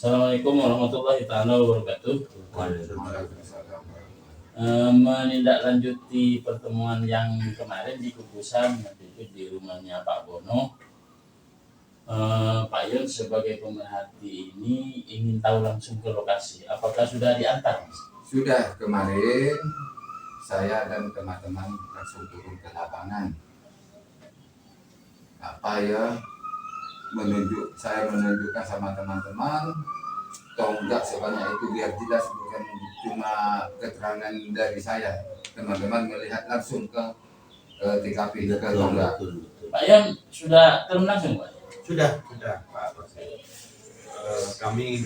Assalamualaikum warahmatullahi taala wabarakatuh. Waalaikumsalam. Menindaklanjuti pertemuan yang kemarin di Kukusan, waktu itu di rumahnya Pak Bono. Pak Yon sebagai pemerhati ini ingin tahu langsung ke lokasi. Apakah sudah diantar? Sudah kemarin saya dan teman-teman langsung turun ke lapangan. Saya menunjukkan sama teman-teman tonggak sebanyak itu biar jelas, bukan cuma keterangan dari saya. Teman-teman melihat langsung ke TKP ke tonggak. Pak Yon sudah turun langsung, Pak? Sudah Pak. Kami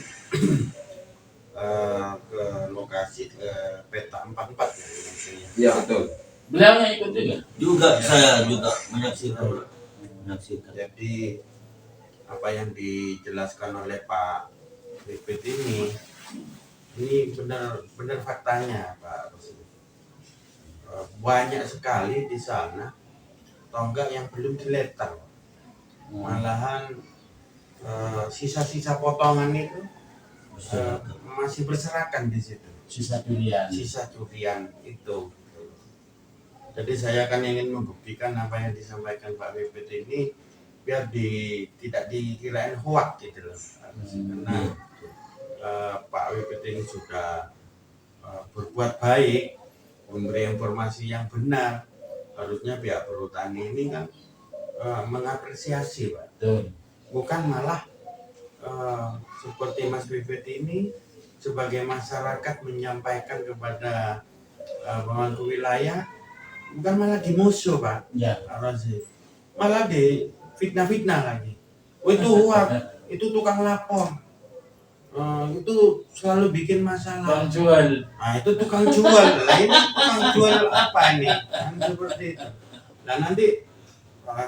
ke lokasi ke peta 44 ya. Iya betul. Beliau yang ikut juga? Saya juga menyaksikan. Jadi apa yang dijelaskan oleh Pak Pipit ini benar faktanya Pak. Banyak sekali di sana tonggak yang belum diletar. Malahan sisa-sisa potongan itu masih berserakan di situ. Sisa durian itu. Jadi saya akan ingin membuktikan apa yang disampaikan Pak Pipit ini biar tidak dikirain hoak gitu loh. Karena Pak Pipit ini sudah berbuat baik, memberi informasi yang benar. Harusnya pihak perhutani ini kan mengapresiasi, Pak. Bukan malah seperti Mas Pipit ini sebagai masyarakat menyampaikan kepada pemangku wilayah, bukan malah dimusuh, Pak. Ya. Malah di fitnah lagi. Itu itu tukang lapor. Itu selalu bikin masalah. Tukang jual. Nah itu tukang jual. Lah ini tukang jual apa ini? Kan seperti itu. Nah nanti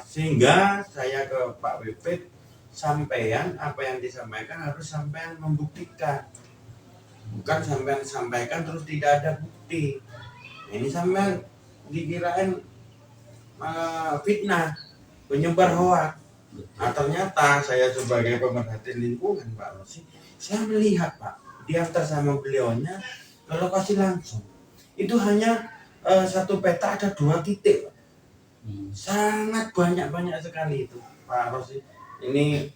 sehingga saya ke Pak Pipit, sampean apa yang disampaikan harus sampean membuktikan. Bukan sampean sampaikan terus tidak ada bukti. Ini sampean dikirain fitnah, penyebar hoak. Nah ternyata saya sebagai pemerhati lingkungan Pak Rosi, saya melihat Pak, diantar sama beliaunya ke lokasi langsung. Itu hanya satu peta ada 2 titik Pak. Sangat banyak sekali itu Pak Rosi. Ini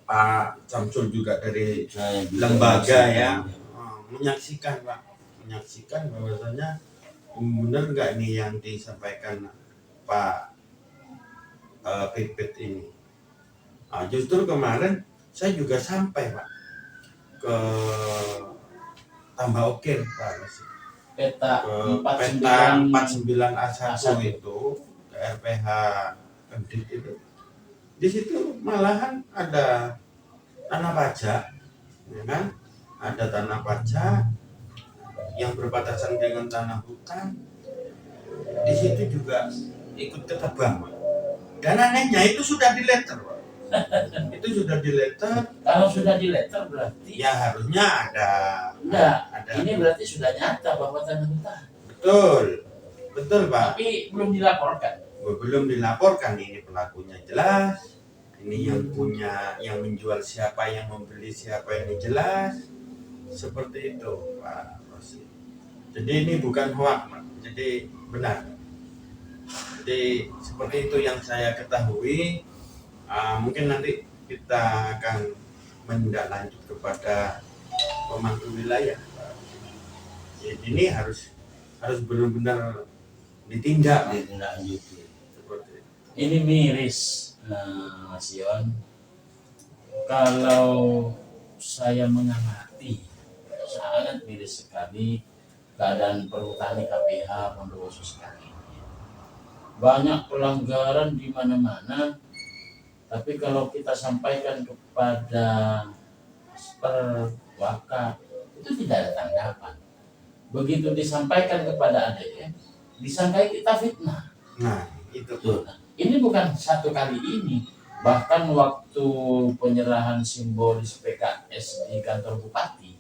Pak Samsul juga dari lembaga ya menyaksikan Pak, menyaksikan bahwasanya benar nggak nih yang disampaikan Pak Pipit ini. Nah, justru kemarin saya juga sampai Pak ke Tambah Oke Pak Peta peta 49A1 itu ke RPH Kendit itu. Di situ malahan ada tanah pajak, ya kan? Ada tanah pajak yang berbatasan dengan tanah hutan. Di situ juga ikut ketebang, Pak. Dan anehnya itu sudah diletter, Pak. Itu sudah diletter. Kalau sudah diletter berarti ya harusnya ada. Ini berarti sudah nyata bahwa tanah hutan. Betul Pak. Tapi belum dilaporkan. Belum dilaporkan, ini pelakunya jelas. Ini yang punya, yang menjual siapa, yang membeli siapa, ini jelas. Seperti itu Pak Rosi. Jadi ini bukan hoak, Pak. Jadi benar. Jadi seperti itu yang saya ketahui. Mungkin nanti kita akan menindaklanjut kepada pemangku wilayah. Jadi ini harus benar-benar ditindak. Seperti itu. Ini miris, Mas Yon. Kalau saya mengamati, sangat miris sekali keadaan perhutani KPH Bondowoso sekarang ini. Banyak pelanggaran di mana-mana, tapi kalau kita sampaikan kepada perwaka itu tidak ada tanggapan. Begitu disampaikan kepada ADM, disangkai kita fitnah. Nah, itu. Ini bukan satu kali ini, bahkan waktu penyerahan simbolis PKS di kantor bupati,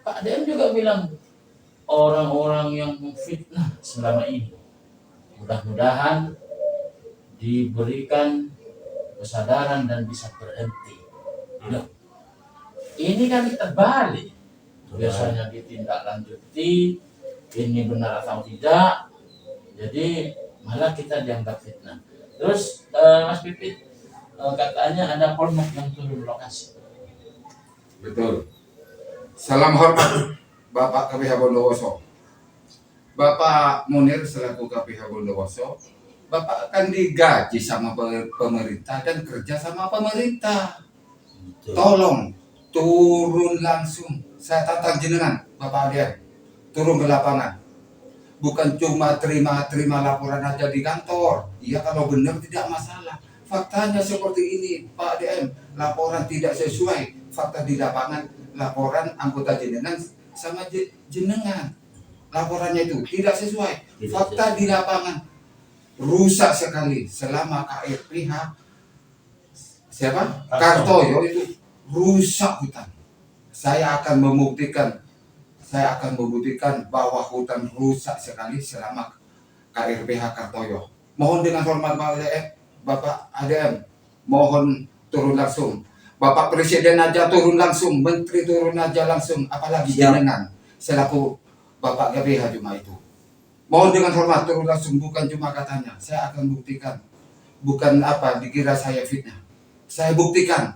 Pak ADM juga bilang orang-orang yang memfitnah selama ini mudah-mudahan diberikan kesadaran dan bisa berhenti. Ini kan terbalik. Biasanya ditindaklanjuti, ini benar atau tidak. Jadi malah kita dianggap fitnah. Terus Mas Pipit, katanya ada polmok yang turun lokasi. Betul. Salam hormat Bapak KPH Bondowoso. Bapak Munir selaku KPH Bondowoso, Bapak akan digaji sama pemerintah dan kerja sama pemerintah. Betul. Tolong turun langsung. Saya tantang jenengan, Bapak Adian, turun ke lapangan. Bukan cuma terima laporan aja di kantor. Iya, kalau benar tidak masalah. Faktanya seperti ini, Pak DM, laporan tidak sesuai. Fakta di lapangan, laporan anggota jenengan sama jenengan. Laporannya itu tidak sesuai. Fakta di lapangan rusak sekali selama KRPH siapa? Kartoyo itu rusak hutan. Saya akan membuktikan bahwa hutan rusak sekali selama KRPH Kartoyo. Mohon dengan hormat Bapak ADM, mohon turun langsung. Bapak Presiden aja turun langsung, Menteri turun aja langsung, apalagi jenengan selaku Bapak KPH cuma itu. Mohon dengan hormat turun langsung, bukan cuma katanya. Saya akan buktikan, bukan apa dikira saya fitnah. Saya buktikan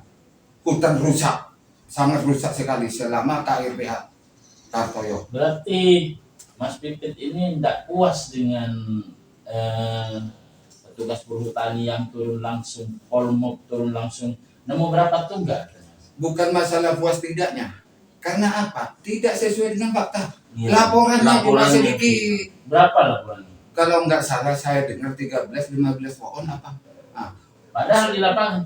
hutan rusak, sangat rusak sekali selama KRPH Kartoyo. Berarti Mas Pipit ini tidak puas dengan petugas perhutani yang turun langsung, polmok turun langsung. Nemu berapa tunggak? Bukan masalah puas tidaknya. Karena apa? Tidak sesuai dengan fakta. Iya. Laporannya cuma Laporannya. sedikit. Berapa laporannya? Kalau nggak salah saya dengar 13-15 pohon apa? Padahal di lapangan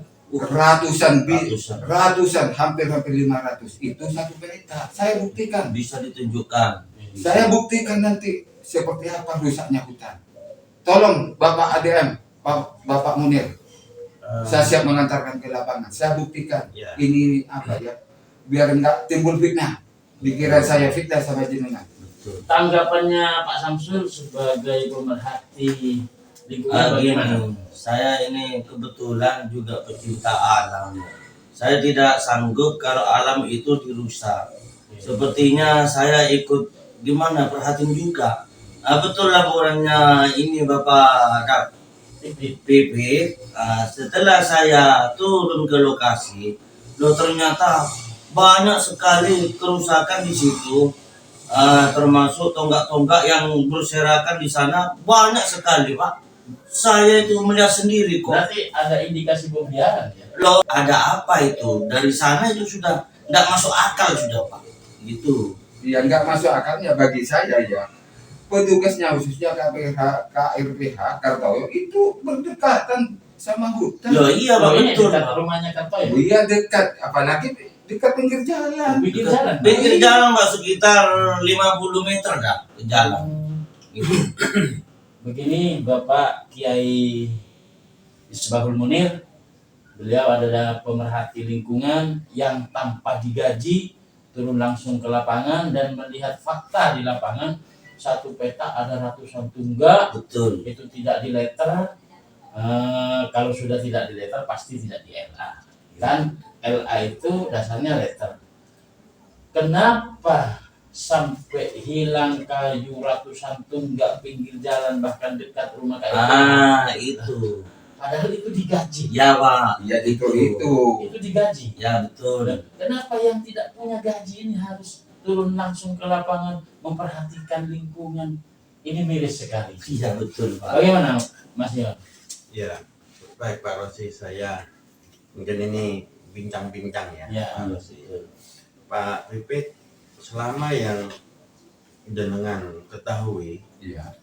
Ratusan, hampir 500. Itu satu berita. Saya buktikan. Bisa ditunjukkan. Saya buktikan nanti seperti apa rusaknya hutan. Tolong Bapak ADM, Bapak Munir, saya siap mengantarkan ke lapangan. Saya buktikan Ya. ini apa ya, biar nggak timbul fitnah. Dikira saya fitnah sama jenengan. Betul. tanggapannya Pak Samsul sebagai pemerhati lingkungan bagaimana? Gini, saya ini kebetulan juga pecinta alam. Saya tidak sanggup kalau alam itu dirusak. Sepertinya saya ikut gimana perhatiin juga. Betul laporannya ini Bapak PP. Setelah saya turun ke lokasi, loh ternyata banyak sekali kerusakan di situ. Termasuk tonggak-tonggak yang berserakan di sana banyak sekali, Pak. Saya itu melihat sendiri kok. Berarti ada indikasi pembiaran ya? Loh, ada apa itu? Dari sana itu sudah nggak masuk akal sudah, Pak. Gitu. Ya nggak masuk akalnya bagi saya ya. Petugasnya khususnya KRPH Kartoyo itu berdekatan sama hutan. Loh iya, Pak, Ini betul. dekat Pak. rumahnya Kartoyo. Iya dekat, apalagi dekat pinggir jalan. Pinggir jalan. Pinggir jalan, Pak, sekitar 50 meter dah ke jalan. Gitu. Begini Bapak Kiai Isbahul Munir, beliau adalah pemerhati lingkungan yang tanpa digaji turun langsung ke lapangan dan melihat fakta di lapangan. Satu peta ada ratusan tunggak, Betul. itu tidak di letter. Kalau sudah tidak di letter pasti tidak di LA. Kan LA itu dasarnya letter. Kenapa sampai hilang kayu ratusan tunggak pinggir jalan bahkan dekat rumah kayak Itu. padahal itu digaji. Ya, Pak. Ya itu. Itu digaji. Ya, betul. Kenapa yang tidak punya gaji ini harus turun langsung ke lapangan memperhatikan lingkungan? Ini miris sekali. Iya, betul, Pak. Bagaimana Mas Yon? Ya, baik Pak Rosi, saya mungkin ini bincang-bincang ya. Ya. Pak Rosi. Pak Pipit, selama yang jenengan ketahui Iya,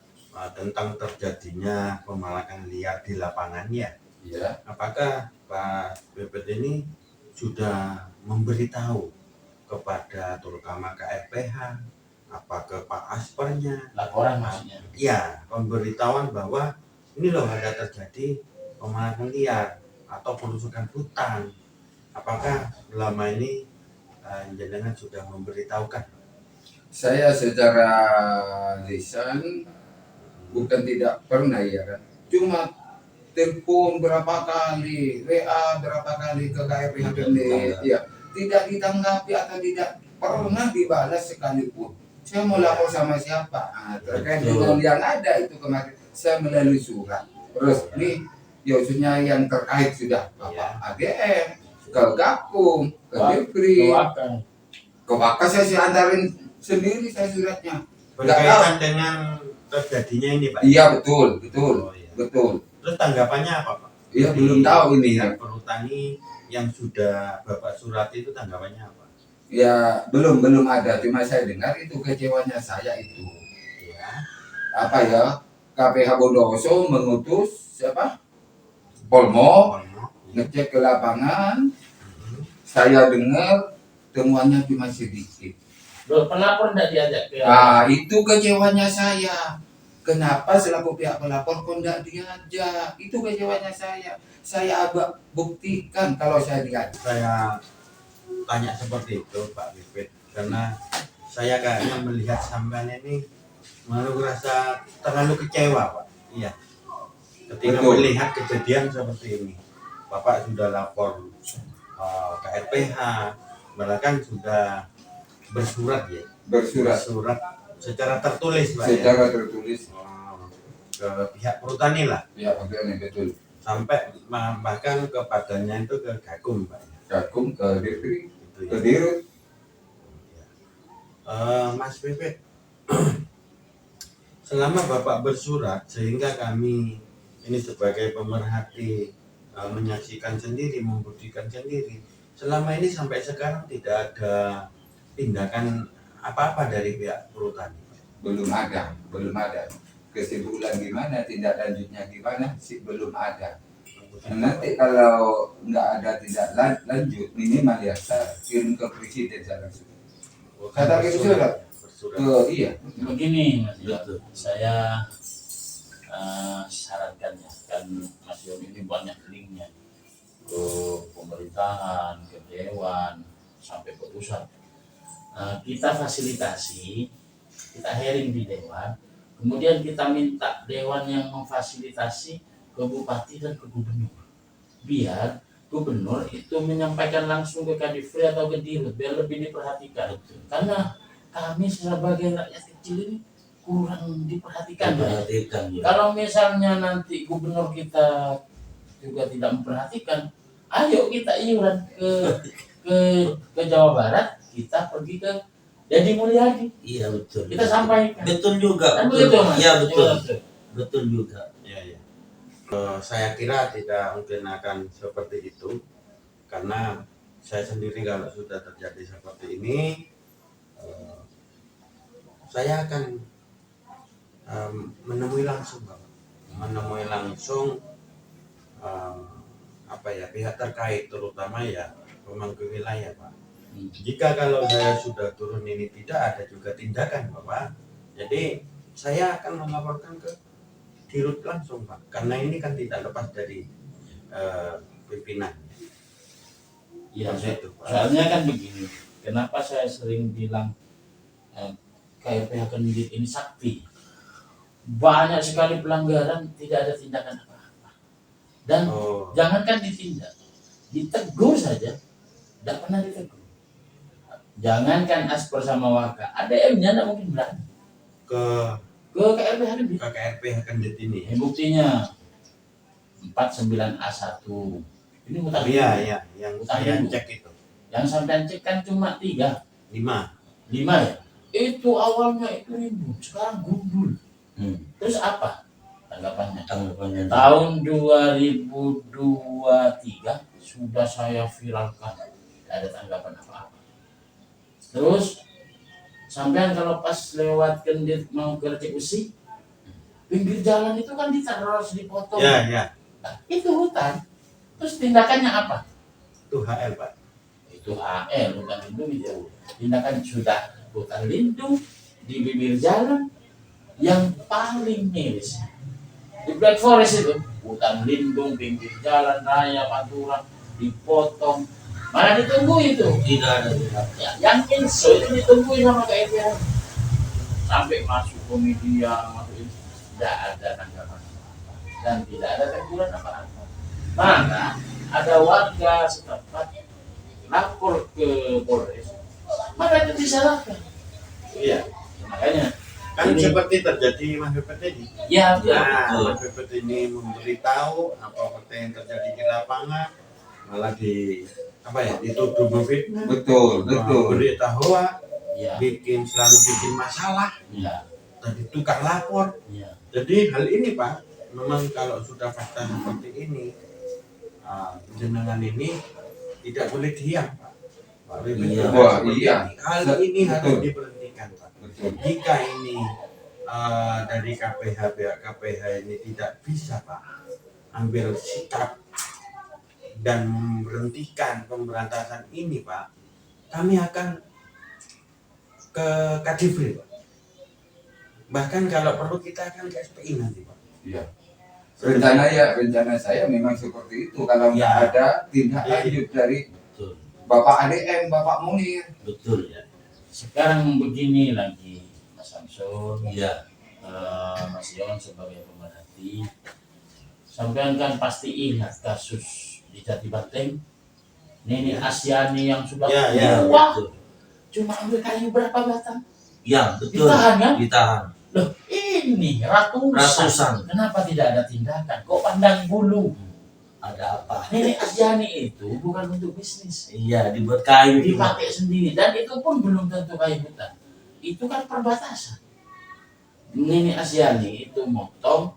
tentang terjadinya pemalakan liar di lapangan ya, iya. apakah Pak Pipit ini sudah memberitahu kepada terutama KRPH, apa ke Pak Aspernya, Laporan maksudnya. ya pemberitahuan bahwa ini loh ada terjadi pemalakan liar atau perusakan hutan. Apakah selama ini jenengan sudah memberitahukan? Saya secara lisan bukan tidak pernah ya kan. Cuma telepon berapa kali, WA berapa kali ke KRPH Perni, ya. tidak ditanggapi atau tidak pernah dibalas sekalipun. Saya mau lapor sama siapa? Terkait dengan yang ada itu kemarin saya melalui surat resmi, ya maksudnya yang terkait sudah Bapak ADM, ke Gakum, ke Depri, ke Bakas saya sih antarin sendiri saya suratnya. Berkaitan dengan terjadinya ini Pak? Iya betul, betul, Oh, iya. betul. Terus tanggapannya apa Pak? Iya Jadi, belum tahu ini ya. Perhutani yang sudah Bapak surat itu tanggapannya apa? Ya belum ada. Cuma saya dengar itu kecewanya saya itu. Ya. Apa ya? KPH Bondowoso mengutus siapa? Polmo ngecek ke lapangan. Saya dengar temuannya cuma sedikit. Loh, pelapor tidak diajak ke Itu kecewanya saya. Kenapa selaku pihak pelapor kok tidak diajak? Itu kecewanya saya. Saya agak buktikan kalau saya diajak. Saya tanya seperti itu Pak Pipit karena saya kayaknya melihat sampean ini merasa terlalu kecewa Pak. Iya. Ketika Betul. melihat kejadian seperti ini, Bapak sudah lapor ke RPH, bahkan sudah bersurat ya. Bersurat secara tertulis Pak. Secara tertulis. Ke pihak perhutani lah. Ya betul. Sampai bahkan kepadanya itu ke Gakum Pak. Gakum ke Depri, Gitu ke ya. Dirut. Mas Pipit, selama Bapak bersurat sehingga kami ini sebagai pemerhati menyaksikan sendiri, membuktikan sendiri, selama ini sampai sekarang tidak ada tindakan apa-apa dari pihak perhutani. Belum ada. Kesimpulan gimana, tindak lanjutnya gimana sih belum ada. Nanti kalau nggak ada tindak lanjut minimal ya saya kirim ke presiden saya langsung. Kata gitu surat. Iya. begini Mas Yon. Betul. Saya sarankan ya, kan Mas Yon ini banyak linknya ke pemerintahan, ke dewan, sampai ke pusat. Kita fasilitasi, kita hearing di dewan, kemudian kita minta dewan yang memfasilitasi ke bupati dan ke gubernur, biar gubernur itu menyampaikan langsung ke Kadifri atau ke Dirut biar lebih diperhatikan. Karena kami sebagai rakyat kecil ini kurang diperhatikan. Perhatikan ya. Kalau misalnya nanti gubernur kita juga tidak memperhatikan, ayo kita iuran ke Jawa Barat, kita pergi ke Deddy Mulyadi, Iya betul. kita sampaikan. Betul juga. Kan Betul. begitu, Mas? Iya betul. Betul. Betul juga. Ya, ya. Saya kira tidak mungkin akan seperti itu karena saya sendiri kalau sudah terjadi seperti ini, saya akan menemui langsung Bapak. Menemui langsung pihak terkait, terutama ya pemangku wilayah Pak. Jika kalau saya sudah turun ini tidak ada juga tindakan Bapak, jadi saya akan melaporkan ke Dirut langsung Pak, karena ini kan tidak lepas dari pimpinan. Iya, Seperti itu, Pak. soalnya kan begini, kenapa saya sering bilang KRPH Kendit ini sakti. Banyak sekali pelanggaran, tidak ada tindakan apa-apa. Dan jangankan ditindak, ditegur saja, tidak pernah ditegur. Jangankan Asper sama Waka, ADM-nya tidak mungkin berani ke KRPH Kendit. KRPH Kendit ini. Ini buktinya 49A1. Ini hutang Iya, ribu. iya, yang Hutang saya ribu. cek itu Yang sampai cek kan cuma 3, 5. 5 ya. Itu awalnya itu ribu, sekarang gundul. Terus apa tanggapannya? Tanggapannya. Tahun 2023 sudah saya viralkan, tidak ada tanggapan apa-apa. Terus sampean kalau pas lewat Kendit mau ke Recek Besi, pinggir jalan itu kan diterus dipotong. Ya, ya. Nah, itu hutan. Terus tindakannya apa? Itu HL Pak. Itu HL, hutan lindung itu. Tindakan sudah hutan lindung di bibir jalan yang paling miris. Di Black Forest itu hutan lindung, pinggir jalan raya, pantura dipotong. Mana ditunggu itu? Tidak ada. Ya, yang inso itu ditungguin sama KRPH sampai masuk ke media, masuk itu tidak ada tanggapan apa-apa dan tidak ada teguran apa-apa. Mana ada warga setempat lapor ke Polres, maka itu disalahkan. Iya. Makanya Kan ini- seperti terjadi Mas Pepet ini. ya Nah, betul. Mas Pepet ini memberitahu apa yang terjadi di lapangan, malah dituduh memfitnah, Betul, betul. berita hoax, Ya, selalu bikin masalah, ya, tadi tukar lapor. ya. Jadi hal ini Pak, memang kalau sudah fakta seperti ini, jenengan ini tidak boleh diam Pak. Pak Pepet Iya. juga Wah, seperti iya. ini. Hal ini harus Betul. diberhentikan Pak. Betul. Jika ini dari pihak KPH ini tidak bisa Pak ambil sikap dan memberhentikan pemberantasan ini Pak, kami akan ke Kadifri Pak. Bahkan kalau perlu kita akan ke SPI nanti Pak. Iya. Rencana saya memang seperti itu. Kalau nggak Ya. ada tindak lanjut dari Betul, Bapak ADM, Bapak Munir. betul ya. Sekarang begini lagi, Mas Samsul, Iya, Mas Yon sebagai pemerhati, sampean kan pasti ingat kasus di Jati Banteng, Nini Asyani yang sudah Ya, iya, tua, betul. cuma ambil kayu berapa batang, Ya, betul. ditahan kan? Ditahan. Loh ini ratusan. Ratusan. Kenapa tidak ada tindakan? Kok pandang bulu? Ada apa? Nini Asyani itu bukan untuk bisnis, Iya, dibuat kayu. dipakai sendiri, dan itu pun belum tentu kayu hutan, itu kan perbatasan. Nini Asyani itu motong,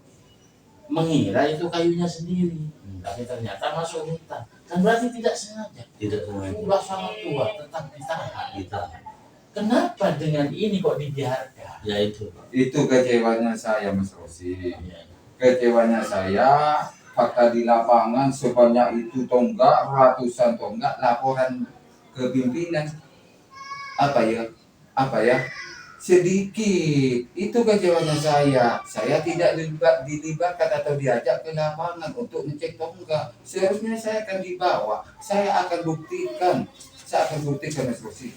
mengira itu kayunya sendiri, tapi ternyata masuk hutan, kan berarti tidak sengaja. Tidak semuanya. Sudah sangat tua, tetap ditahan. Ditahan. Kenapa dengan ini kok dibiarkan? Ya itu. Itu kecewanya saya, Mas Rosi. Ya. Kecewanya saya, fakta di lapangan sebanyak itu tonggak, ratusan tonggak, laporan ke pimpinan. Apa ya? Sedikit. Itu kecewanya saya. Saya tidak dilibatkan atau diajak ke lapangan untuk ngecek tonggak. Seharusnya saya akan dibawa. Saya akan buktikan, Mas Rosi.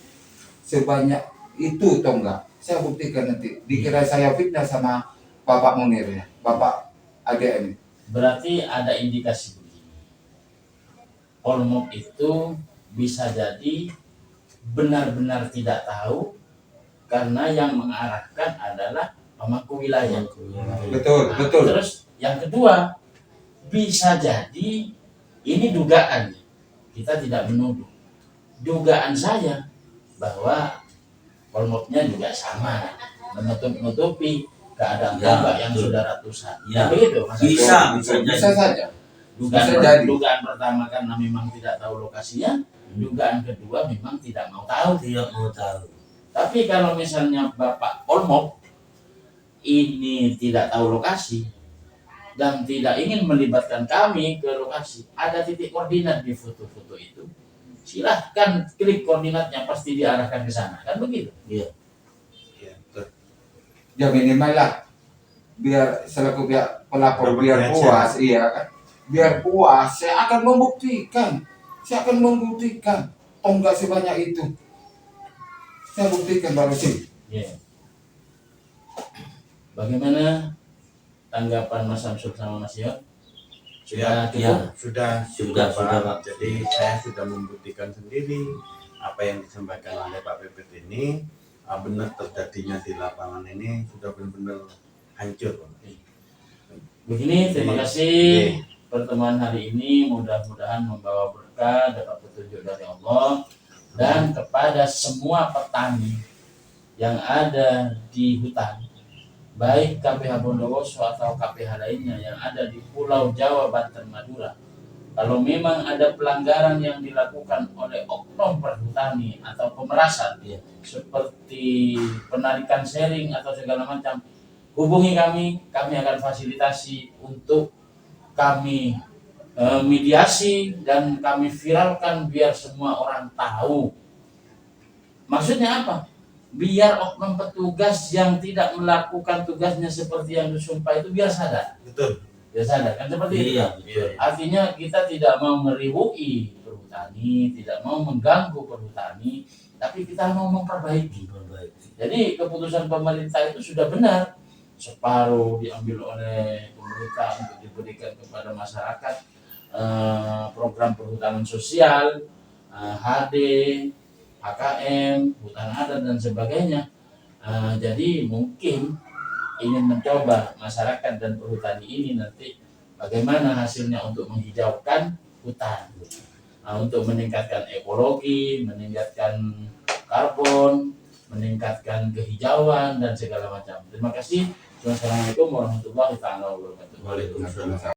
Sebanyak itu tonggak. Saya buktikan nanti. Dikira saya fitnah sama Bapak Munir ya, Bapak ADM. Berarti ada indikasi begini. Polmok itu bisa jadi benar-benar tidak tahu karena yang mengarahkan adalah pemangku wilayah. Betul, Nah, betul. Terus yang kedua, bisa jadi ini dugaan. Kita tidak menuduh. Dugaan saya bahwa Polmoknya juga sama, menutupi keadaan Ya, tonggak yang betul. sudah ratusan. Ya. Begitu, Mas. Bisa. Bisa saja. Dugaan, Bisa jadi. dugaan pertama karena memang tidak tahu lokasinya, dugaan kedua memang tidak mau tahu. Tidak mau tahu. Tapi kalau misalnya Bapak Polmok ini tidak tahu lokasi dan tidak ingin melibatkan kami ke lokasi, ada titik koordinat di foto-foto itu, silahkan klik koordinatnya, pasti diarahkan ke sana, kan begitu? Ya, betul. Ya minimal lah. Biar selaku pihak pelapor Dapat biar diajar. puas, iya kan? Biar puas, saya akan membuktikan. Tonggak sebanyak itu. Saya buktikan baru sih. Ya. Bagaimana tanggapan Mas Samsul sama Mas Yon? Sudah Ya. cukup? Sudah, Sudah, Pak. Pak. Jadi saya sudah membuktikan sendiri apa yang disampaikan oleh Pak Pepet ini benar terjadinya di lapangan ini sudah benar-benar hancur Pak. Begini, terima Iya. kasih Iya. pertemuan hari ini, mudah-mudahan membawa berkah, dapat petunjuk dari Allah, dan kepada semua petani yang ada di hutan, baik KPH Bondowoso atau KPH lainnya yang ada di Pulau Jawa, Banten, Madura. Kalau memang ada pelanggaran yang dilakukan oleh oknum perhutani atau pemerasan, Iya. seperti penarikan sharing atau segala macam, hubungi kami akan fasilitasi untuk kami mediasi dan kami viralkan biar semua orang tahu. Maksudnya apa? Biar oknum petugas yang tidak melakukan tugasnya seperti yang disumpah itu biar sadar. Betul. Biar sadar, kan seperti itu. Iya, betul. Artinya kita tidak mau meribui perhutani, tidak mau mengganggu perhutani, tapi kita mau memperbaiki. Memperbaiki. Jadi keputusan pemerintah itu sudah benar. Separuh diambil oleh pemerintah untuk diberikan kepada masyarakat, program perhutanan sosial, HD, HKM, hutan adat dan sebagainya. Jadi mungkin ingin mencoba masyarakat dan perhutani ini nanti bagaimana hasilnya untuk menghijaukan hutan, untuk meningkatkan ekologi, meningkatkan karbon, meningkatkan kehijauan dan segala macam. Terima kasih. Wassalamualaikum warahmatullahi wabarakatuh. Waalaikumsalam.